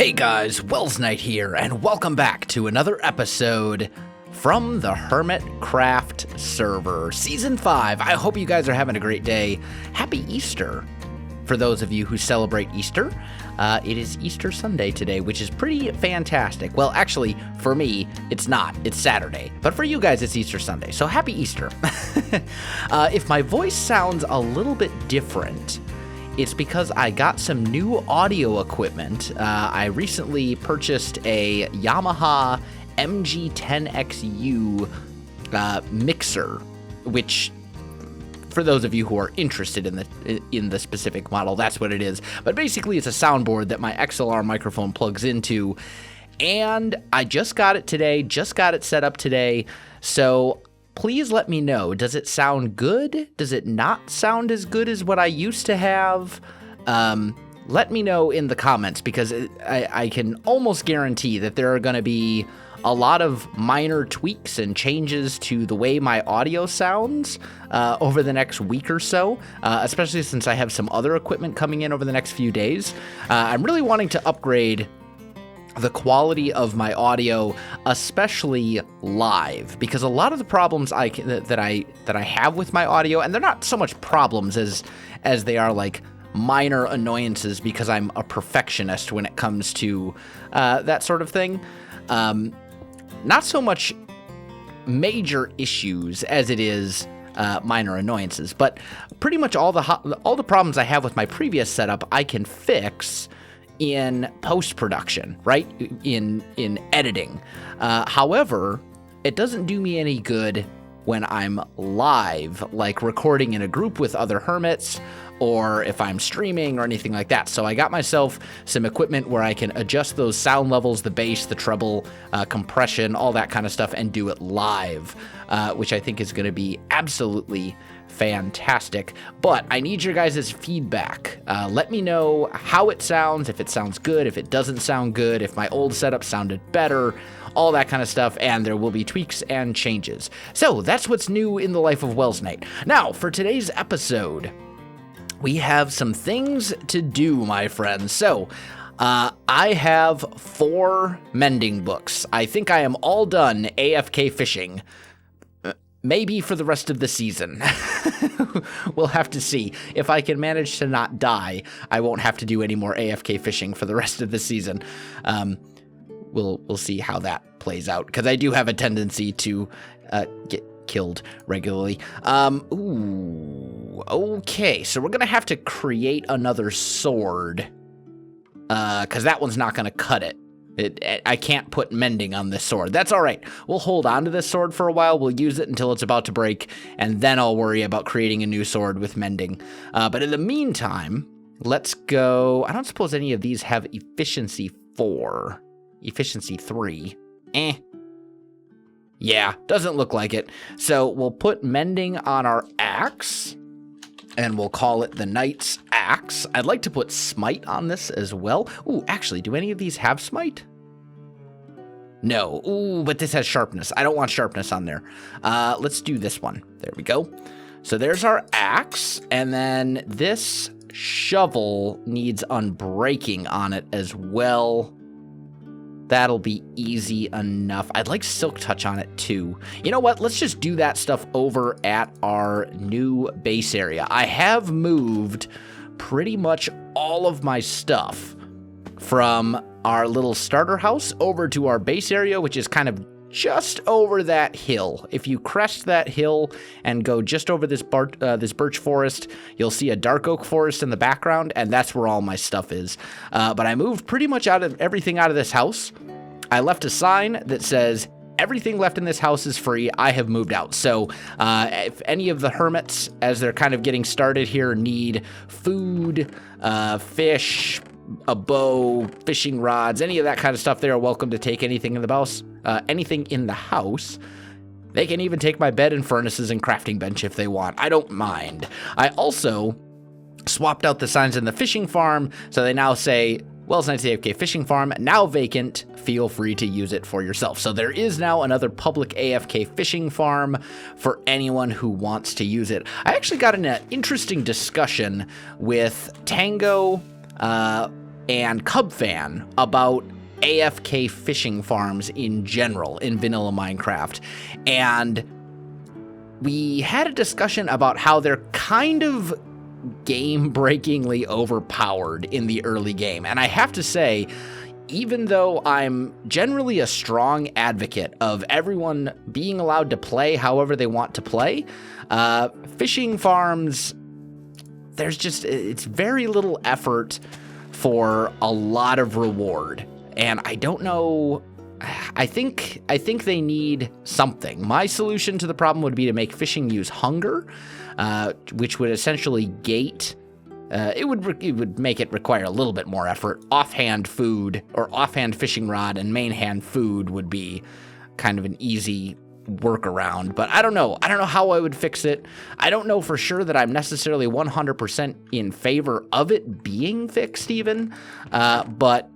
Hey guys, Welsknight here, and welcome back to another episode from the Hermitcraft server, Season 5. I hope you guys are having a great day. Happy Easter for those of you who celebrate Easter. It is Easter Sunday today, which is pretty fantastic. Well, actually, for me, it's not. It's Saturday. But for you guys, it's Easter Sunday, so happy Easter. If my voice sounds a little bit different, it's because I got some new audio equipment. I recently purchased a Yamaha MG10XU mixer, which, for those of you who are interested in the specific model, that's what it is. But basically, it's a soundboard that my XLR microphone plugs into, and I just got it today, just got it set up today, so please let me know. Does it sound good? Does it not sound as good as what I used to have? Let me know in the comments, because I can almost guarantee that there are going to be a lot of minor tweaks and changes to the way my audio sounds over the next week or so, especially since I have some other equipment coming in over the next few days. I'm really wanting to upgrade the quality of my audio, especially live, because a lot of the problems that I have with my audio, and they're not so much problems as they are like minor annoyances, because I'm a perfectionist when it comes to that sort of thing. Not so much major issues as it is minor annoyances, but pretty much all the problems I have with my previous setup I can fix in post-production, right? In editing. However, it doesn't do me any good when I'm live, like recording in a group with other hermits, or if I'm streaming or anything like that. So I got myself some equipment where I can adjust those sound levels, the bass, the treble, compression, all that kind of stuff, and do it live, which I think is going to be absolutely fantastic. But I need your guys' feedback. Let me know how it sounds, if it sounds good, if it doesn't sound good, if my old setup sounded better, all that kind of stuff, and there will be tweaks and changes. So that's what's new in the life of Welsknight. Now, for today's episode, we have some things to do, my friends. So, I have 4 mending books. I think I am all done AFK fishing. Maybe for the rest of the season. We'll have to see. If I can manage to not die, I won't have to do any more AFK fishing for the rest of the season. We'll see how that plays out, because I do have a tendency to get killed regularly. Okay, so we're gonna have to create another sword, because that one's not gonna cut it. I can't put mending on this sword. That's all right. We'll hold on to this sword for a while. We'll use it until it's about to break, and then I'll worry about creating a new sword with mending. But in the meantime, let's go. I don't suppose any of these have efficiency 4. Efficiency 3. Yeah, doesn't look like it. So we'll put mending on our axe, and we'll call it the Knight's Axe. I'd like to put smite on this as well. Ooh, actually, do any of these have smite? No. Ooh, but this has sharpness. I don't want sharpness on there. Let's do this one. There we go. So there's our axe, and then this shovel needs unbreaking on it as well. That'll be easy enough. I'd like Silk Touch on it too. You know what? Let's just do that stuff over at our new base area. I have moved pretty much all of my stuff from our little starter house over to our base area, which is kind of just over that hill. If you crest that hill and go just over this birch forest, you'll see a dark oak forest in the background, and that's where all my stuff is. But I moved pretty much everything out of this house. I left a sign that says, everything left in this house is free. I have moved out. So if any of the hermits, as they're kind of getting started here, need food, fish, a bow, fishing rods, any of that kind of stuff, they are welcome to take anything in the house. They can even take my bed and furnaces and crafting bench if they want. I don't mind. I also swapped out the signs in the fishing farm, so they now say, Welsknight's AFK Fishing Farm, now vacant. Feel free to use it for yourself. So there is now another public AFK fishing farm for anyone who wants to use it. I actually got in an interesting discussion with Tango, and Cub fan about AFK fishing farms in general in vanilla Minecraft. And we had a discussion about how they're kind of game-breakingly overpowered in the early game. And I have to say, even though I'm generally a strong advocate of everyone being allowed to play however they want to play, fishing farms, it's very little effort for a lot of reward. And I don't know, I think they need something. My solution to the problem would be to make fishing use hunger, which would essentially gate. It would make it require a little bit more effort. Offhand food or offhand fishing rod and main hand food would be kind of an easy workaround, but I don't know how I would fix it. I don't know for sure that I'm necessarily 100% in favor of it being fixed even, but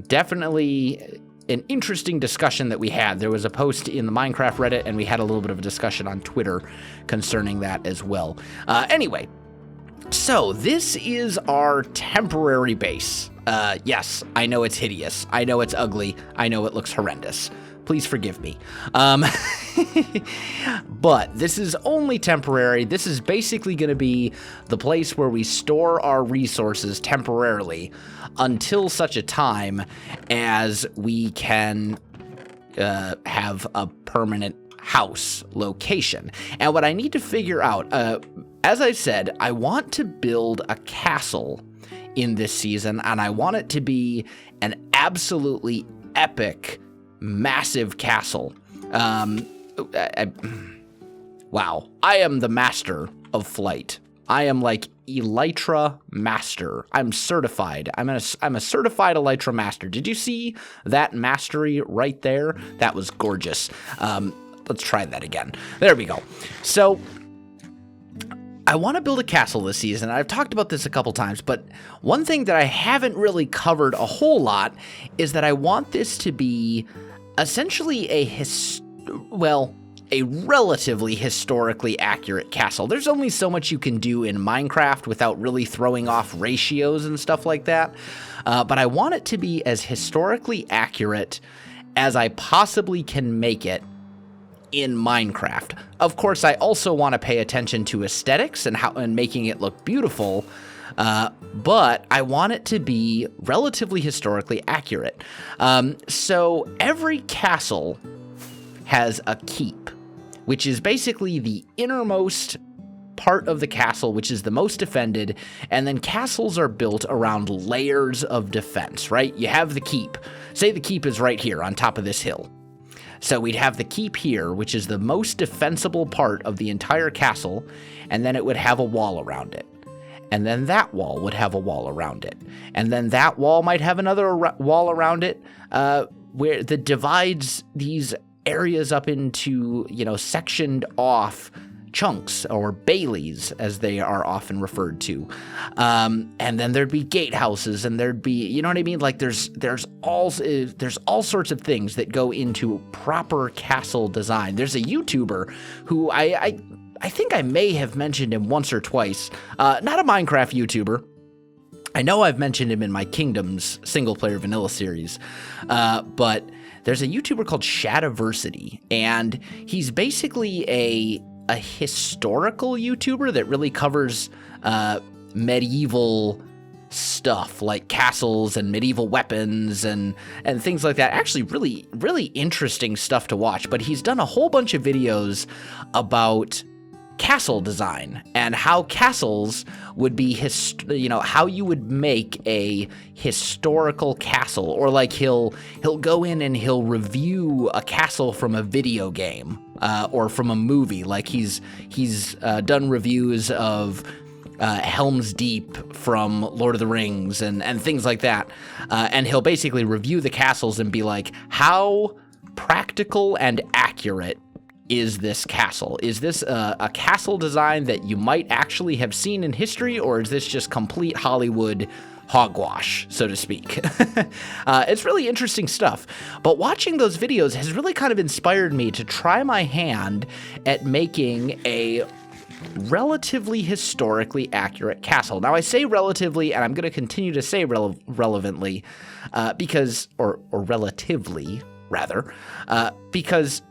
definitely an interesting discussion that we had. There was a post in the Minecraft Reddit, and we had a little bit of a discussion on Twitter concerning that as well. Anyway, so this is our temporary base. Yes, I know it's hideous. I know it's ugly. I know it looks horrendous. Please forgive me. But this is only temporary. This is basically going to be the place where we store our resources temporarily until such a time as we can have a permanent house location. And what I need to figure out, as I said, I want to build a castle in this season, and I want it to be an absolutely epic, massive castle. Wow, I am the master of flight. I am like Elytra Master. I'm certified. I'm a certified Elytra Master. Did you see that mastery right there? That was gorgeous. Let's try that again. There we go. So I want to build a castle this season. I've talked about this a couple times, but one thing that I haven't really covered a whole lot is that I want this to be essentially a relatively historically accurate castle. There's only so much you can do in Minecraft without really throwing off ratios and stuff like that. But I want it to be as historically accurate as I possibly can make it in Minecraft. Of course, I also want to pay attention to aesthetics and making it look beautiful, but I want it to be relatively historically accurate. So every castle has a keep, which is basically the innermost part of the castle, which is the most defended, and then castles are built around layers of defense, right? You have the keep. Say the keep is right here on top of this hill. So we'd have the keep here, which is the most defensible part of the entire castle, and then it would have a wall around it. And then that wall would have a wall around it. And then that wall might have another wall around it, where that divides these areas up into, sectioned off chunks, or baileys as they are often referred to. And then there'd be gatehouses, and there'd be, you know what I mean? Like there's all sorts of things that go into proper castle design. There's a YouTuber who I think I may have mentioned him once or twice. Not a Minecraft YouTuber. I know I've mentioned him in my Kingdoms single-player vanilla series, but there's a YouTuber called Shadiversity, and he's basically a historical YouTuber that really covers medieval stuff like castles and medieval weapons and things like that. Actually, really, really interesting stuff to watch. But he's done a whole bunch of videos about castle design and how castles would be, how you would make a historical castle, or like he'll go in and he'll review a castle from a video game or from a movie. Like he's done reviews of Helm's Deep from Lord of the Rings and things like that, and he'll basically review the castles and be like, how practical and accurate is this castle? Is this a castle design that you might actually have seen in history, or is this just complete Hollywood hogwash, so to speak? It's really interesting stuff. But watching those videos has really kind of inspired me to try my hand at making a relatively historically accurate castle. Now, I say relatively, and I'm going to continue to say relevantly, or relatively, rather, because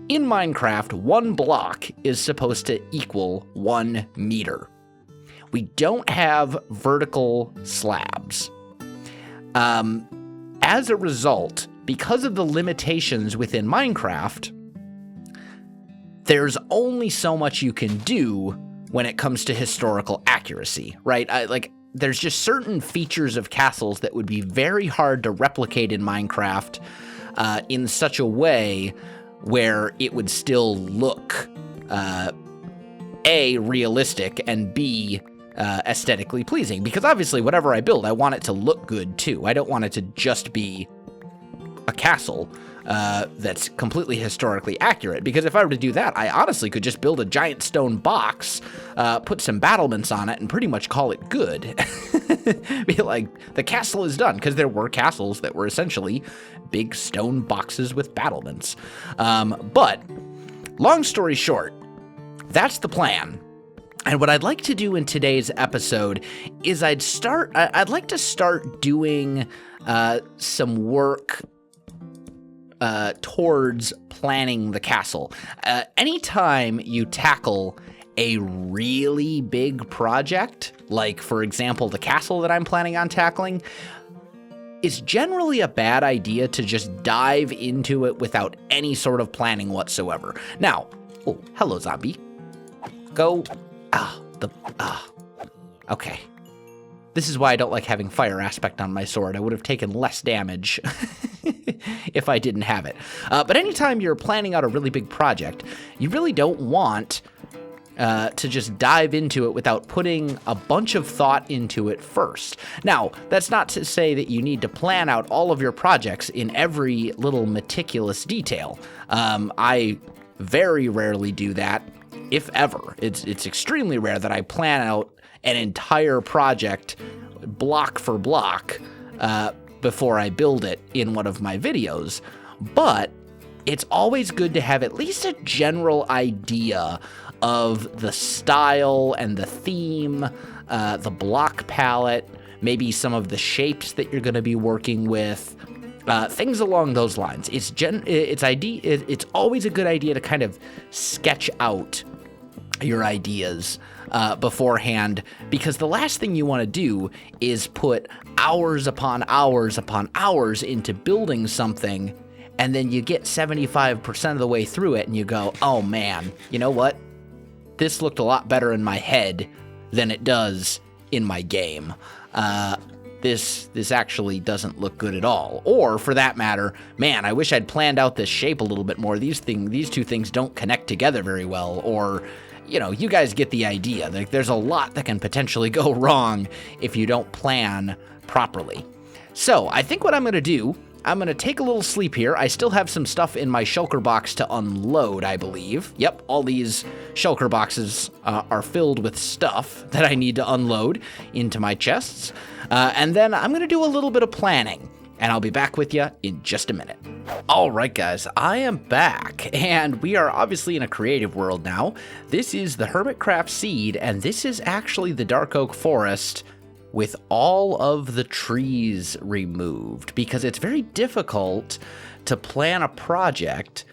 in Minecraft, 1 block is supposed to equal 1 meter. We don't have vertical slabs. As a result, because of the limitations within Minecraft, there's only so much you can do when it comes to historical accuracy, right? There's just certain features of castles that would be very hard to replicate in Minecraft in such a way where it would still look, A, realistic, and B, aesthetically pleasing. Because obviously, whatever I build, I want it to look good too. I don't want it to just be a castle that's completely historically accurate, because if I were to do that, I honestly could just build a giant stone box, put some battlements on it, and pretty much call it good. Be like, the castle is done, because there were castles that were essentially big stone boxes with battlements. But, long story short, that's the plan. And what I'd like to do in today's episode is I'd like to start doing some work towards planning the castle. Anytime you tackle a really big project, like, for example, the castle that I'm planning on tackling, it's generally a bad idea to just dive into it without any sort of planning whatsoever. Now, oh, hello, zombie. Go. Okay. This is why I don't like having fire aspect on my sword. I would have taken less damage if I didn't have it. But anytime you're planning out a really big project, you really don't want to just dive into it without putting a bunch of thought into it first. Now, that's not to say that you need to plan out all of your projects in every little meticulous detail. I very rarely do that, if ever. It's extremely rare that I plan out an entire project block for block before I build it in one of my videos. But it's always good to have at least a general idea of the style and the theme, the block palette, maybe some of the shapes that you're going to be working with, things along those lines. It's always a good idea to kind of sketch out your ideas beforehand, because the last thing you want to do is put hours upon hours upon hours into building something, and then you get 75% of the way through it and you go, oh man, you know what? This looked a lot better in my head than it does in my game. This actually doesn't look good at all. Or, for that matter, man, I wish I'd planned out this shape a little bit more. These two things don't connect together very well. Or, you know, you guys get the idea. There's a lot that can potentially go wrong if you don't plan properly. So, I think what I'm going to do, I'm going to take a little sleep here. I still have some stuff in my shulker box to unload, I believe. Yep, all these shulker boxes are filled with stuff that I need to unload into my chests. And then I'm going to do a little bit of planning, and I'll be back with you in just a minute. All right, guys, I am back, and we are obviously in a creative world now. This is the Hermitcraft Seed, and this is actually the Dark Oak Forest with all of the trees removed, because it's very difficult to plan a project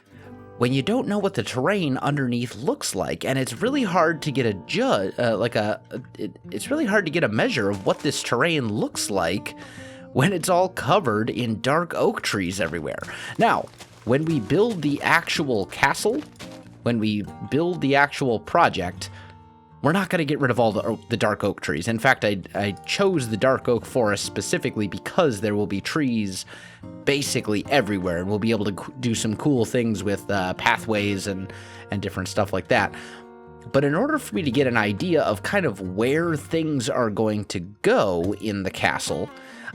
when you don't know what the terrain underneath looks like, and it's really hard to get it's really hard to get a measure of what this terrain looks like when it's all covered in dark oak trees everywhere. Now, when we build the actual castle, when we build the actual project, we're not going to get rid of all the dark oak trees. In fact, I chose the dark oak forest specifically because there will be trees basically everywhere, and we'll be able to do some cool things with pathways and different stuff like that. But in order for me to get an idea of kind of where things are going to go in the castle,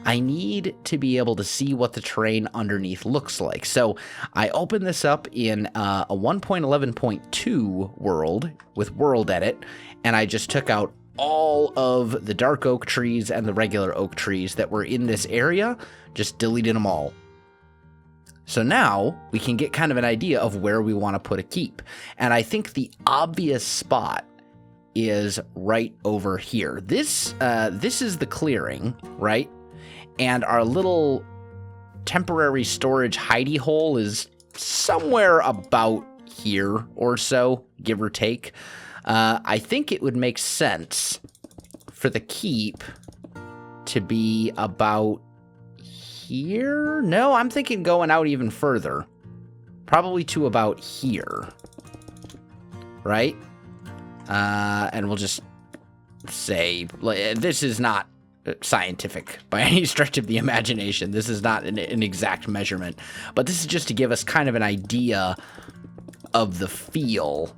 I need to be able to see what the terrain underneath looks like. So I opened this up in a 1.11.2 world with World Edit, and I just took out all of the dark oak trees and the regular oak trees that were in this area, just deleted them all. So now we can get kind of an idea of where we want to put a keep. And I think the obvious spot is right over here. This is the clearing, right? And our little temporary storage hidey hole is somewhere about here or so, give or take. I think it would make sense for the keep to be about here. No, I'm thinking going out even further. Probably to about here. Right? And we'll just say, this is not scientific by any stretch of the imagination. This is not an exact measurement. But this is just to give us kind of an idea of the feel.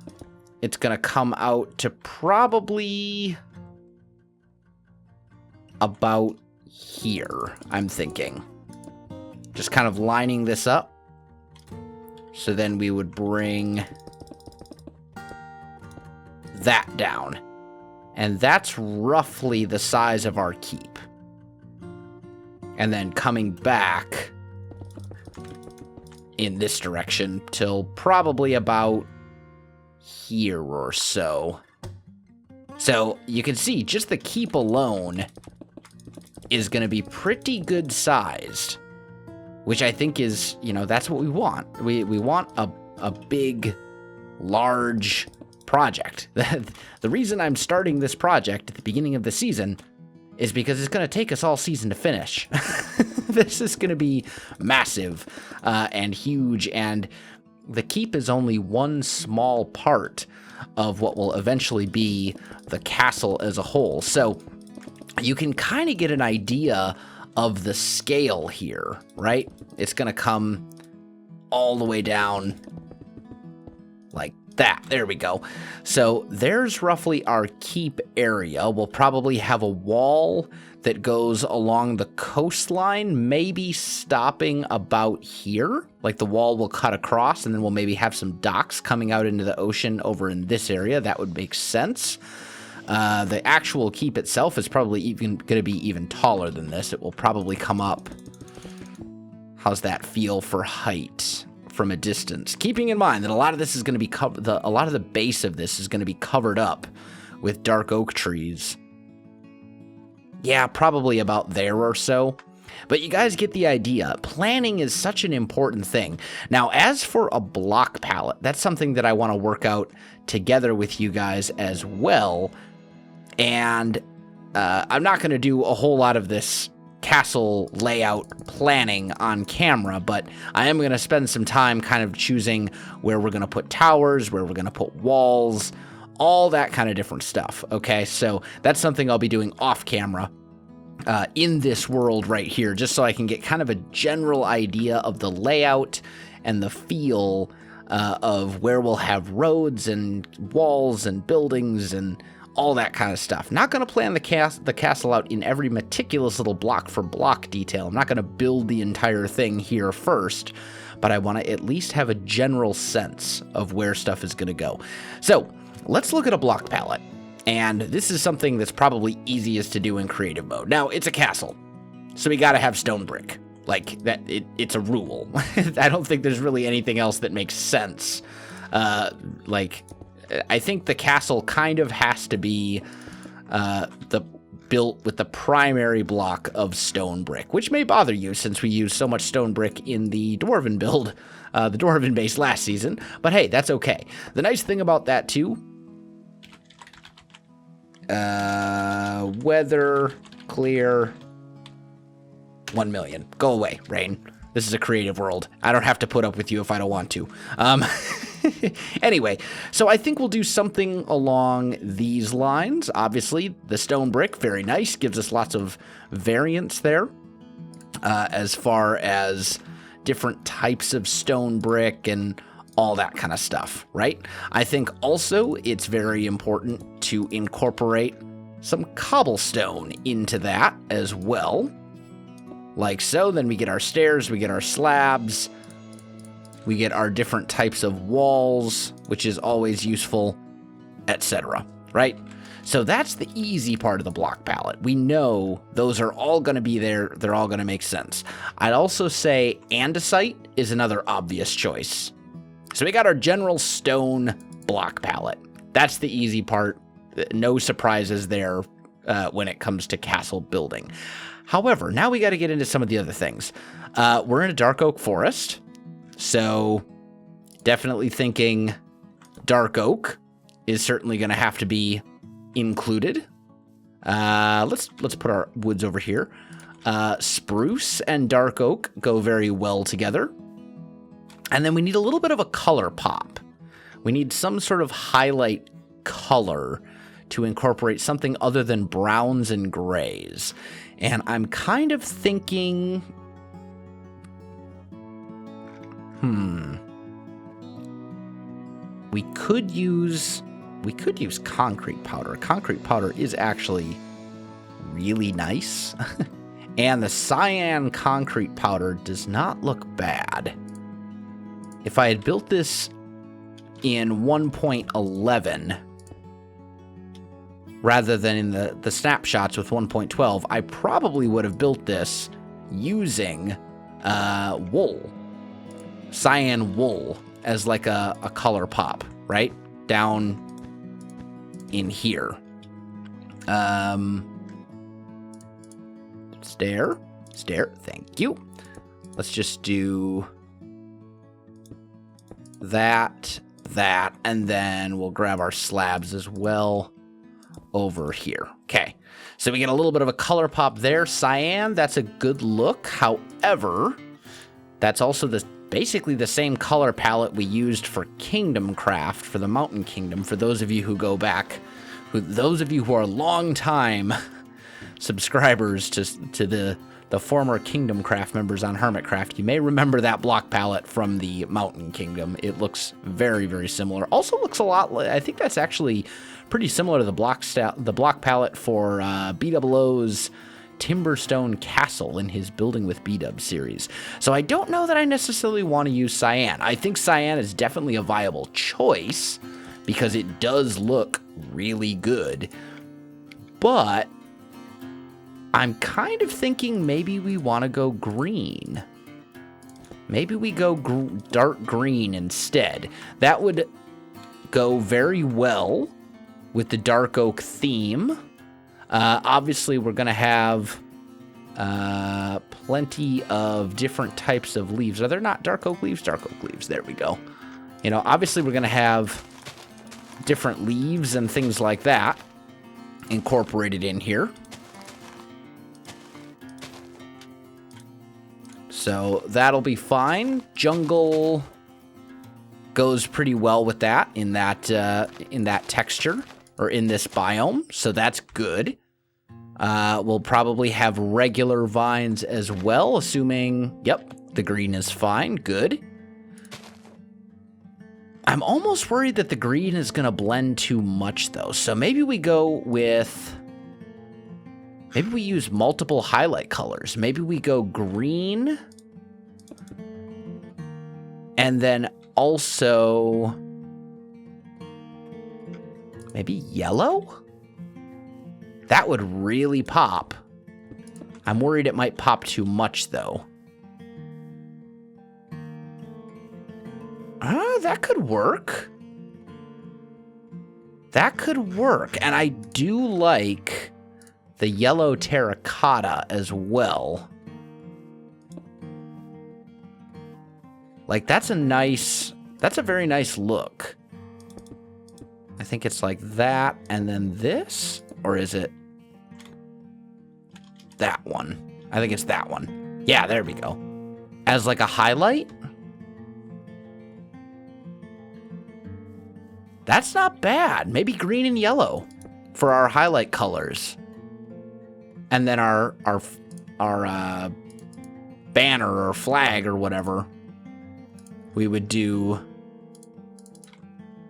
It's going to come out to probably about here, I'm thinking. Just kind of lining this up. So then we would bring that down. And that's roughly the size of our keep. And then coming back in this direction till probably about here or so. So you can see just the keep alone is going to be pretty good sized, which I think is, that's what we want. We want a big, large project. The reason I'm starting this project at the beginning of the season is because it's going to take us all season to finish. This is going to be massive and huge, and the keep is only one small part of what will eventually be the castle as a whole. So you can kind of get an idea of the scale here, right? It's going to come all the way down like that. There we go. So there's roughly our keep area. We'll probably have a wall that goes along the coastline, maybe stopping about here. Like the wall will cut across, and then we'll maybe have some docks coming out into the ocean over in this area. That would make sense. The actual keep itself is probably even going to be even taller than this. It will probably come up. How's that feel for height from a distance? Keeping in mind that a lot of this is going to be covered. A lot of the base of this is going to be covered up with dark oak trees. Yeah, probably about there or so. But you guys get the idea. Planning is such an important thing. Now, as for a block palette, that's something that I want to work out together with you guys as well. And I'm not going to do a whole lot of this castle layout planning on camera, but I am going to spend some time kind of choosing where we're going to put towers, where we're going to put walls, all that kind of different stuff. Okay, so that's something I'll be doing off camera in this world right here, just so I can get kind of a general idea of the layout and the feel of where we'll have roads and walls and buildings and all that kind of stuff. Not going to plan the castle out in every meticulous little block for block detail. I'm not going to build the entire thing here first, but I want to at least have a general sense of where stuff is going to go. So let's look at a block palette. And this is something that's probably easiest to do in creative mode. Now, it's a castle, so we got to have stone brick. Like, that, it's a rule. I don't think there's really anything else that makes sense. I think the castle kind of has to be built with the primary block of stone brick, which may bother you since we used so much stone brick in the Dwarven build, the Dwarven base last season. But hey, that's okay. The nice thing about that too, weather, clear, 1 million. Go away, rain. This is a creative world. I don't have to put up with you if I don't want to. Anyway, so I think we'll do something along these lines. Obviously, the stone brick, very nice. Gives us lots of variance there as far as different types of stone brick and all that kind of stuff, right? I think also it's very important to incorporate some cobblestone into that as well. Like so, then we get our stairs, we get our slabs, we get our different types of walls, which is always useful, etc., right? So that's the easy part of the block palette. We know those are all going to be there. They're all going to make sense. I'd also say andesite is another obvious choice. So we got our general stone block palette. That's the easy part. no surprises there when it comes to castle building. However, now we got to get into some of the other things. We're in a dark oak forest, so definitely thinking dark oak is certainly going to have to be included. Let's put our woods over here. Spruce and dark oak go very well together. And then we need a little bit of a color pop. We need some sort of highlight color to incorporate something other than browns and grays. And I'm kind of thinking, we could use concrete powder. Concrete powder is actually really nice. And the cyan concrete powder does not look bad. If I had built this in 1.11 rather than in the snapshots with 1.12, I probably would have built this using wool, cyan wool, as like a color pop, right? Down in here. Stair, thank you. Let's just do that, and then we'll grab our slabs as well over here. Okay, so we get a little bit of a color pop there. Cyan, that's a good look. However, that's also basically the same color palette we used for Kingdom Craft, for the Mountain Kingdom. For those of you who go back, those of you who are long time subscribers to the former Kingdom Craft members on Hermitcraft, you may remember that block palette from the Mountain Kingdom. It looks very, very similar. Also looks a lot, I think that's actually pretty similar to the block palette for BWO's Timberstone Castle in his Building with BW series. So I don't know that I necessarily want to use cyan. I think cyan is definitely a viable choice because it does look really good. But I'm kind of thinking maybe we want to go green. Maybe we go dark green instead. That would go very well with the dark oak theme. Obviously, we're going to have plenty of different types of leaves. Are there not dark oak leaves? Dark oak leaves. There we go. You know, obviously, we're going to have different leaves and things like that incorporated in here. So that'll be fine. Jungle goes pretty well with that in that texture, or in this biome, so that's good. We'll probably have regular vines as well, assuming, yep, the green is fine. Good. I'm almost worried that the green is going to blend too much, though. So maybe we go with... maybe we use multiple highlight colors. Maybe we go green. And then also... maybe yellow? That would really pop. I'm worried it might pop too much, though. That could work. That could work. And I do like the yellow terracotta as well. Like, that's a very nice look. I think it's like that, and then this, or is it that one? I think it's that one. Yeah, there we go. As like a highlight? That's not bad. Maybe green and yellow for our highlight colors. And then our banner or flag or whatever, we would do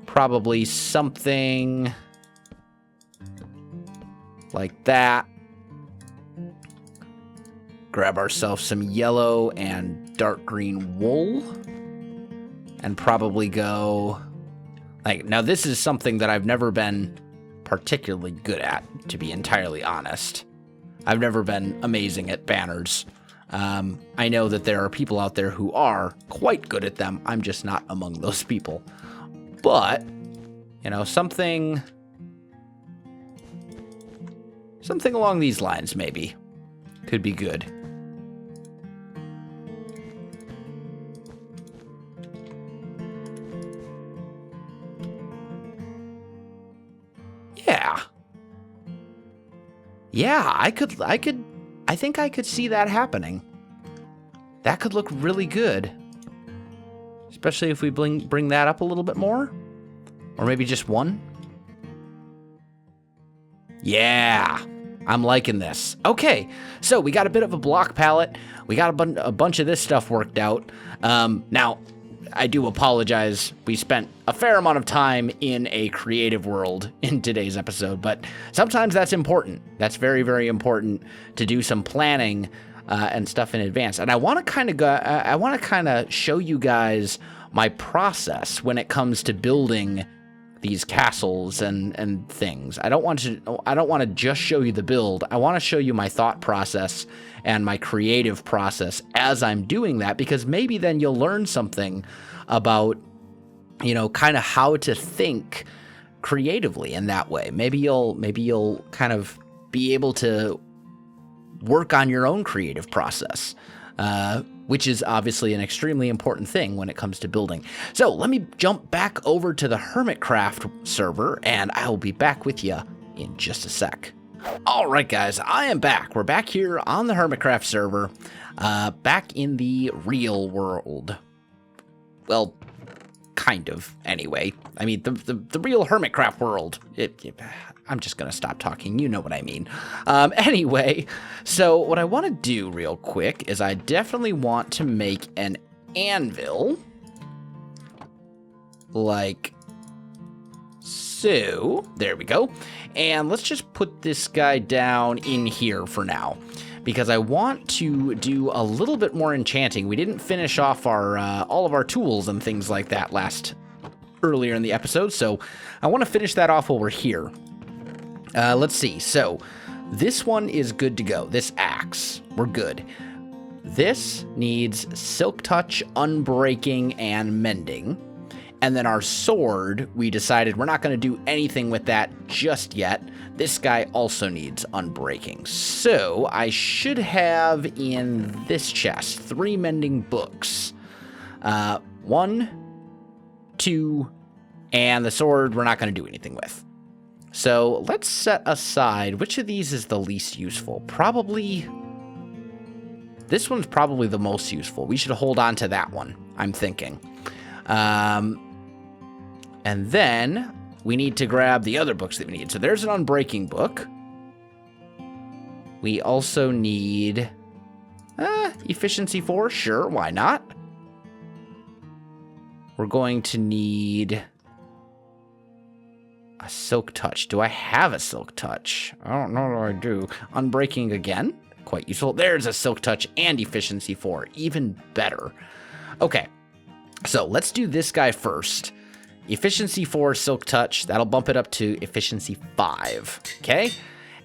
probably something like that. Grab ourselves some yellow and dark green wool and probably go like, now this is something that I've never been particularly good at, to be entirely honest. I've never been amazing at banners. I know that there are people out there who are quite good at them. I'm just not among those people. But, you know, something Something along these lines, maybe. Could be good. Yeah. Yeah, I think I could see that happening. That could look really good. Especially if we bring that up a little bit more. Or maybe just one. Yeah, I'm liking this. Okay, so we got a bit of a block palette. We got a bunch of this stuff worked out. Now, I do apologize. We spent a fair amount of time in a creative world in today's episode, but sometimes that's important. That's very, very important to do some planning and stuff in advance. And I want to kind of show you guys my process when it comes to building these castles and things. I don't want to just show you the build. I want to show you my thought process and my creative process as I'm doing that, because maybe then you'll learn something about, you know, kind of how to think creatively in that way. Maybe you'll kind of be able to work on your own creative process, which is obviously an extremely important thing when it comes to building. So let me jump back over to the Hermitcraft server, and I'll be back with you in just a sec. All right, guys, I am back. We're back here on the Hermitcraft server, back in the real world. Well, kind of, anyway. I mean, the real Hermitcraft world. I'm just going to stop talking. You know what I mean. Anyway, so what I want to do real quick is I definitely want to make an anvil. Like so. There we go. And let's just put this guy down in here for now, because I want to do a little bit more enchanting. We didn't finish off our all of our tools and things like that earlier in the episode, so I want to finish that off while we're here. Let's see. So this one is good to go. This axe, we're good. This needs silk touch, unbreaking, and mending. And then our sword, we decided we're not going to do anything with that just yet. This guy also needs unbreaking. So I should have in this chest 3 mending books. 1, 2, and the sword we're not going to do anything with. So let's set aside, which of these is the least useful? Probably, this one's probably the most useful. We should hold on to that one, I'm thinking. And then we need to grab the other books that we need. So there's an unbreaking book. We also need efficiency 4. Sure, why not? We're going to need a silk touch. Do I have a silk touch? I don't know what I do. Unbreaking again. Quite useful. There's a silk touch and efficiency 4. Even better. Okay. So let's do this guy first. Efficiency 4, silk touch. That'll bump it up to efficiency 5. Okay.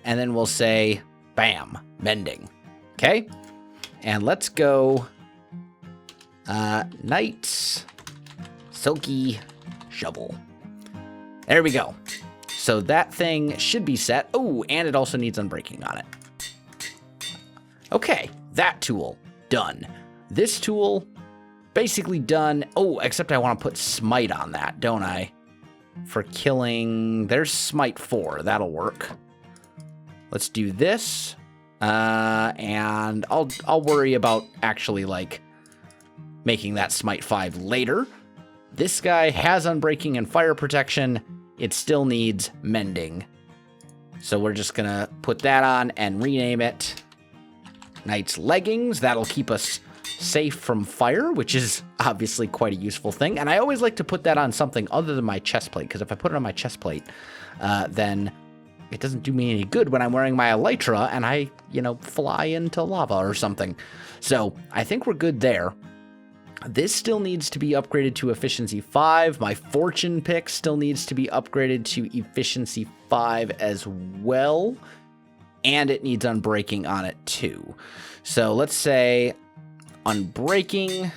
And then we'll say, bam, mending. Okay. And let's go Knight's silky shovel. There we go. So that thing should be set. Oh, and it also needs unbreaking on it. Okay, that tool, done. This tool, basically done. Oh, except I want to put smite on that, don't I? For killing, there's smite 4, that'll work. Let's do this. And I'll worry about actually, like, making that smite 5 later. This guy has unbreaking and fire protection. It still needs mending. So we're just going to put that on and rename it Knight's Leggings. That'll keep us safe from fire, which is obviously quite a useful thing. And I always like to put that on something other than my chest plate, because if I put it on my chest plate, then it doesn't do me any good when I'm wearing my elytra and I, fly into lava or something. So I think we're good there. This still needs to be upgraded to efficiency 5. My fortune pick still needs to be upgraded to efficiency 5 as well. And it needs unbreaking on it too. So let's say unbreaking,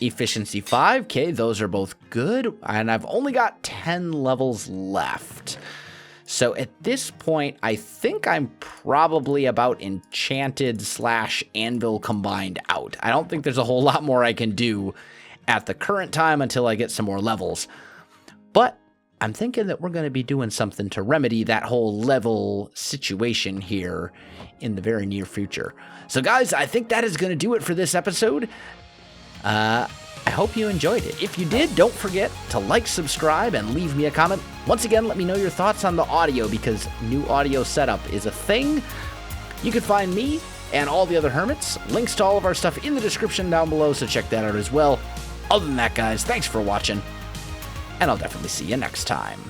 efficiency 5. Okay, those are both good. And I've only got 10 levels left. So at this point, I think I'm probably about enchanted / anvil combined out. I don't think there's a whole lot more I can do at the current time until I get some more levels. But I'm thinking that we're going to be doing something to remedy that whole level situation here in the very near future. So guys, I think that is going to do it for this episode. I hope you enjoyed it. If you did, don't forget to like, subscribe, and leave me a comment. Once again, let me know your thoughts on the audio, because new audio setup is a thing. You can find me and all the other hermits. Links to all of our stuff in the description down below, so check that out as well. Other than that, guys, thanks for watching, and I'll definitely see you next time.